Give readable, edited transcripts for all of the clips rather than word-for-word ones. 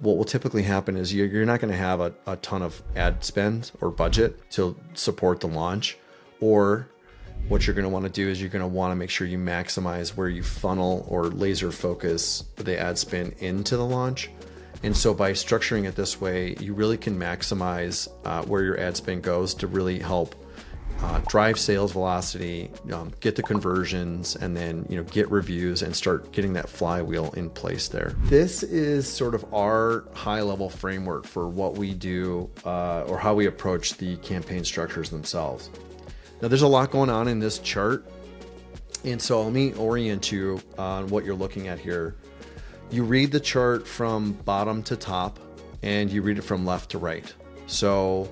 what will typically happen is you're not going to have a ton of ad spend or budget to support the launch. Or what you're going to want to do is you're going to want to make sure you maximize where you funnel or laser focus the ad spend into the launch. And so by structuring it this way, you really can maximize where your ad spend goes to really help drive sales velocity, get the conversions, and then get reviews and start getting that flywheel in place there. This is sort of our high-level framework for what we do or how we approach the campaign structures themselves. Now, there's a lot going on in this chart, and so let me orient you on what you're looking at here. You read the chart from bottom to top, and you read it from left to right. So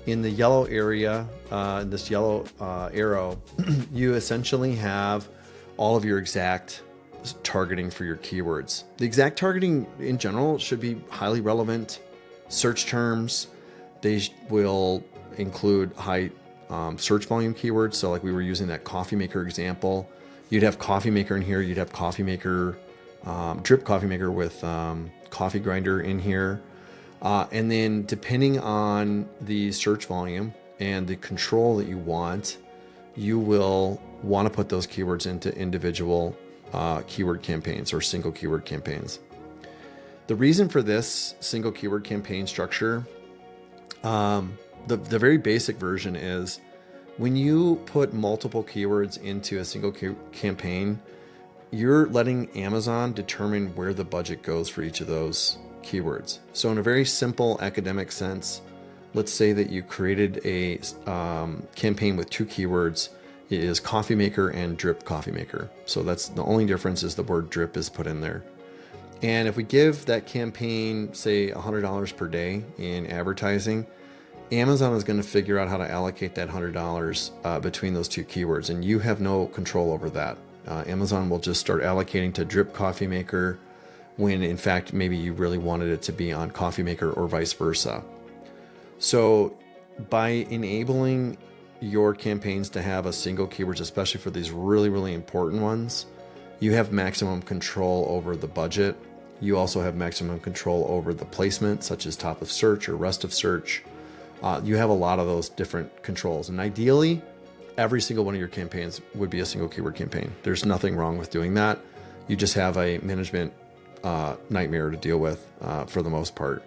in the yellow area, in this yellow arrow, you essentially have all of your exact targeting for your keywords. The exact targeting in general should be highly relevant search terms. They will include high search volume keywords. So like we were using that coffee maker example, you'd have coffee maker in here. You'd have coffee maker, drip coffee maker with coffee grinder in here. And then depending on the search volume and the control that you want, you will want to put those keywords into individual keyword campaigns or single keyword campaigns. The reason for this single keyword campaign structure, the very basic version is when you put multiple keywords into a single campaign, you're letting Amazon determine where the budget goes for each of those keywords. So in a very simple academic sense, let's say that you created a campaign with 2 keywords. It is coffee maker and drip coffee maker. So that's the only difference is the word drip is put in there. And if we give that campaign, say $100 per day in advertising, Amazon is going to figure out how to allocate that $100 between those 2 keywords, and you have no control over that. Amazon will just start allocating to drip coffee maker when in fact maybe you really wanted it to be on coffee maker or vice versa. So by enabling your campaigns to have a single keywords, especially for these really, really important ones, you have maximum control over the budget. You also have maximum control over the placement, such as top of search or rest of search. You have a lot of those different controls. And ideally, every single one of your campaigns would be a single keyword campaign. There's nothing wrong with doing that. You just have a management nightmare to deal with for the most part.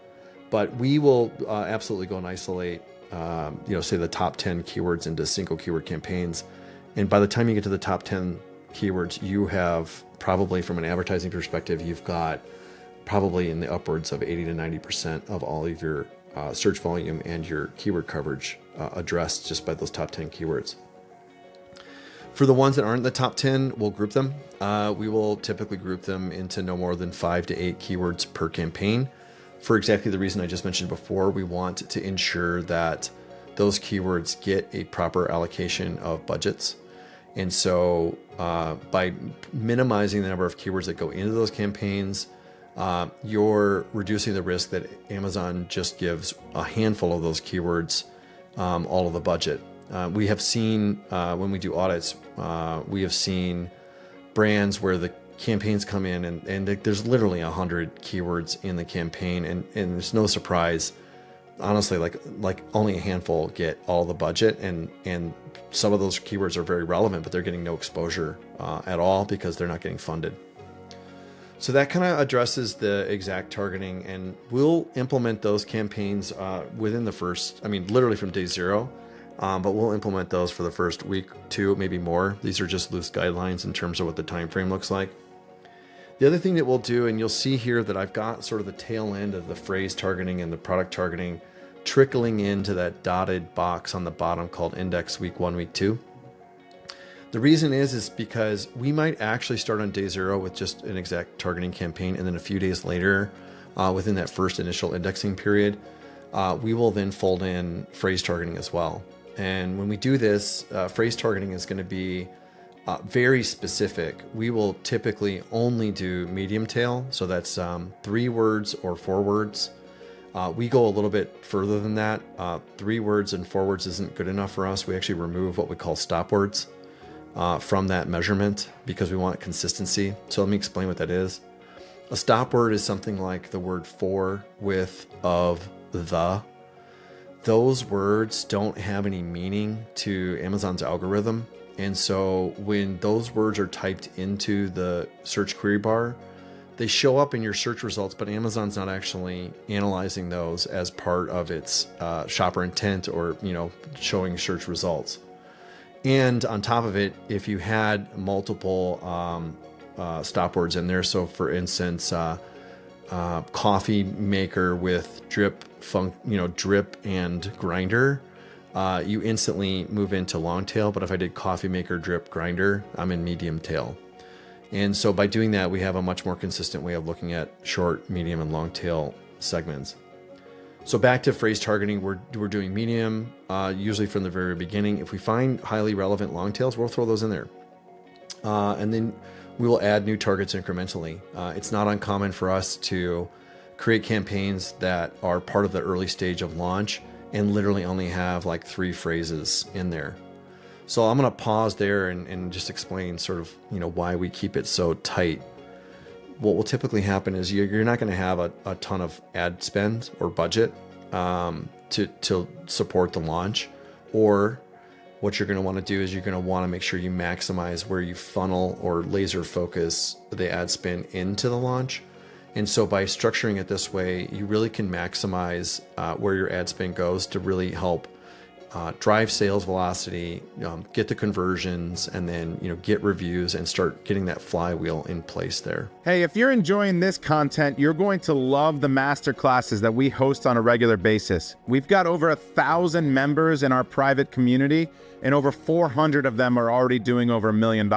But we will absolutely go and isolate, say the top 10 keywords into single keyword campaigns. And by the time you get to the top 10 keywords, you have probably, from an advertising perspective, you've got probably in the upwards of 80 to 90% of all of your search volume and your keyword coverage addressed just by those top 10 keywords. For the ones that aren't in the top 10, we'll group them. We will typically group them into no more than 5 to 8 keywords per campaign. For exactly the reason I just mentioned before, we want to ensure that those keywords get a proper allocation of budgets. And so by minimizing the number of keywords that go into those campaigns, you're reducing the risk that Amazon just gives a handful of those keywords all of the budget. We have seen, when we do audits, we have seen brands where the campaigns come in and there's literally 100 keywords in the campaign, and there's no surprise. Honestly, like only a handful get all the budget, and some of those keywords are very relevant, but they're getting no exposure at all because they're not getting funded. So that kind of addresses the exact targeting, and we'll implement those campaigns within the first, literally from day 0. But we'll implement those for the first week, 2, maybe more. These are just loose guidelines in terms of what the time frame looks like. The other thing that we'll do, and you'll see here that I've got sort of the tail end of the phrase targeting and the product targeting trickling into that dotted box on the bottom called index week 1, week 2. The reason is because we might actually start on day 0 with just an exact targeting campaign, and then a few days later, within that first initial indexing period, we will then fold in phrase targeting as well. And when we do this, phrase targeting is going to be very specific. We will typically only do medium tail, so that's 3 words or 4 words. We go a little bit further than that. 3 words and 4 words isn't good enough for us. We actually remove what we call stop words from that measurement because we want consistency. So let me explain what that is. A stop word is something like the word for, with, of, the. Those words don't have any meaning to Amazon's algorithm. And so when those words are typed into the search query bar, they show up in your search results, but Amazon's not actually analyzing those as part of its shopper intent or, showing search results. And on top of it, if you had multiple stop words in there, so for instance, coffee maker with drip and grinder, you instantly move into long tail. But if I did coffee maker, drip, grinder, I'm in medium tail. And so by doing that, we have a much more consistent way of looking at short, medium, and long tail segments. So back to phrase targeting, we're doing medium, usually from the very beginning. If we find highly relevant long tails, we'll throw those in there. And then we will add new targets incrementally. It's not uncommon for us to create campaigns that are part of the early stage of launch and literally only have like 3 phrases in there. So I'm going to pause there and just explain sort of, why we keep it so tight. What will typically happen is you're not going to have a ton of ad spend or budget to support the launch. Or what you're going to want to do is you're going to want to make sure you maximize where you funnel or laser focus the ad spend into the launch. And so by structuring it this way, you really can maximize where your ad spend goes to really help drive sales velocity, get the conversions, and then get reviews and start getting that flywheel in place there. Hey, if you're enjoying this content, you're going to love the masterclasses that we host on a regular basis. We've got over 1,000 members in our private community, and over 400 of them are already doing over $1 million.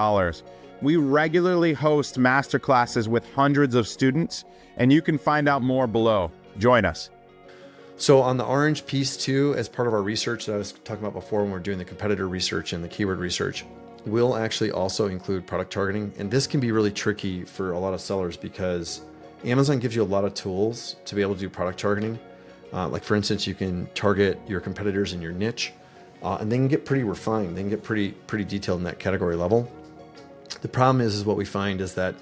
We regularly host masterclasses with hundreds of students, and you can find out more below. Join us. So on the orange piece too, as part of our research that I was talking about before when we're doing the competitor research and the keyword research, we'll actually also include product targeting. And this can be really tricky for a lot of sellers because Amazon gives you a lot of tools to be able to do product targeting. Like for instance, you can target your competitors in your niche and they can get pretty refined. They can get pretty detailed in that category level. The problem is what we find is that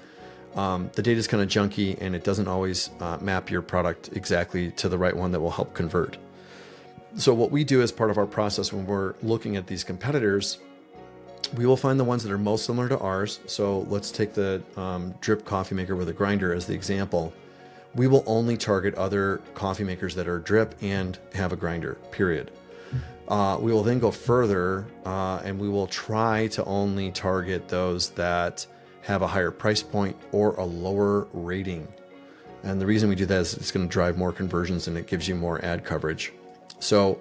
the data is kind of junky and it doesn't always map your product exactly to the right one that will help convert. So what we do as part of our process when we're looking at these competitors, we will find the ones that are most similar to ours. So let's take the drip coffee maker with a grinder as the example. We will only target other coffee makers that are drip and have a grinder, period. We will then go further and we will try to only target those that have a higher price point or a lower rating. And the reason we do that is it's going to drive more conversions and it gives you more ad coverage. So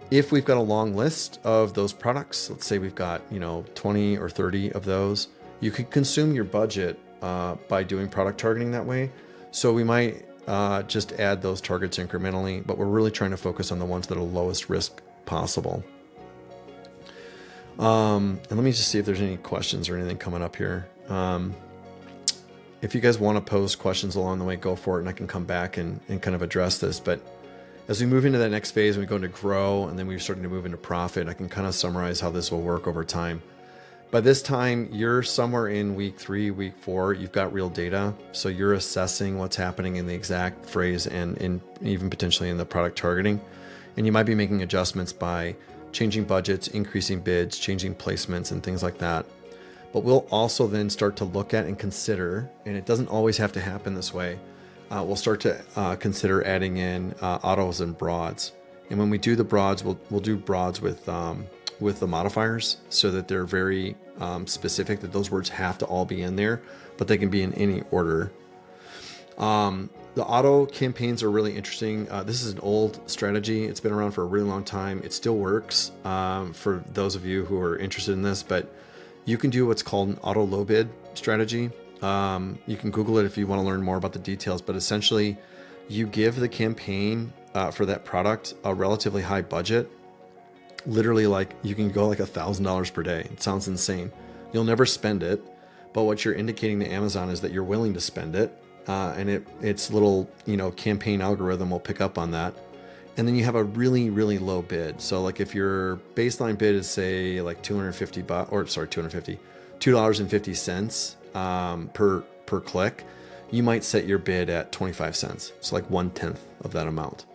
if we've got a long list of those products, let's say we've got 20 or 30 of those, you can consume your budget by doing product targeting that way. So we might just add those targets incrementally, but we're really trying to focus on the ones that are lowest risk possible. And let me just see if there's any questions or anything coming up here. If you guys want to pose questions along the way, go for it, and I can come back and kind of address this. But as we move into that next phase, we go into grow, and then we're starting to move into profit. I can kind of summarize how this will work over time. By this time, you're somewhere in week 3, week 4, you've got real data. So you're assessing what's happening in the exact phrase and even potentially in the product targeting. And you might be making adjustments by changing budgets, increasing bids, changing placements, and things like that. But we'll also then start to look at and consider, and it doesn't always have to happen this way, we'll start to consider adding in autos and broads. And when we do the broads, we'll do broads with the modifiers so that they're very specific, that those words have to all be in there, but they can be in any order. The auto campaigns are really interesting. This is an old strategy. It's been around for a really long time. It still works for those of you who are interested in this, but you can do what's called an auto low bid strategy. You can Google it if you want to learn more about the details, but essentially you give the campaign for that product a relatively high budget. Literally, like you can go like $1,000 per day. It sounds insane. You'll never spend it, but what you're indicating to Amazon is that you're willing to spend it. And its little, campaign algorithm will pick up on that. And then you have a really, really low bid. So like if your baseline bid is say like $2.50 per click, you might set your bid at 25 cents. So like 1/10 of that amount.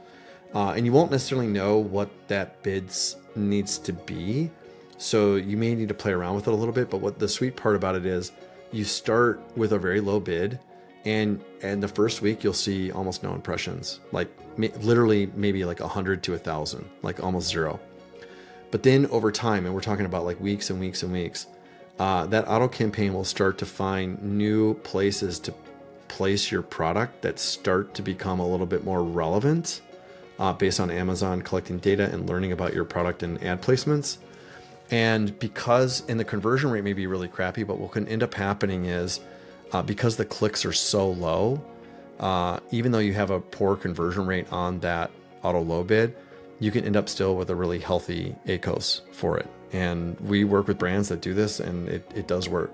And you won't necessarily know what that bid needs to be. So you may need to play around with it a little bit. But what the sweet part about it is you start with a very low bid, and the first week you'll see almost no impressions, like literally maybe like 100 to 1,000, like almost zero. But then over time, and we're talking about like weeks and weeks and weeks, that auto campaign will start to find new places to place your product that start to become a little bit more relevant based on Amazon collecting data and learning about your product and ad placements. And the conversion rate may be really crappy, but what can end up happening is because the clicks are so low, even though you have a poor conversion rate on that auto low bid, you can end up still with a really healthy ACOS for it. And we work with brands that do this, and it does work.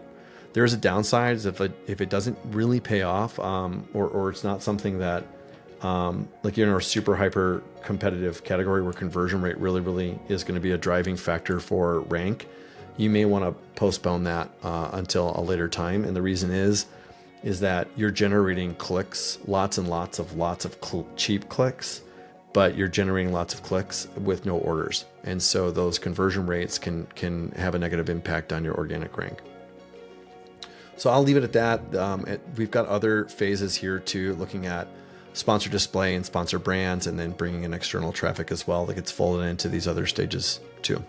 There's a downside is if it doesn't really pay off, or it's not something that like you're in a super hyper competitive category where conversion rate really is going to be a driving factor for rank, you may want to postpone that until a later time. And the reason is that you're generating clicks, lots and lots of cheap clicks, but you're generating lots of clicks with no orders. And so those conversion rates can have a negative impact on your organic rank. So I'll leave it at that. We've got other phases here too, looking at sponsor display and sponsor brands, and then bringing in external traffic as well that gets folded into these other stages too.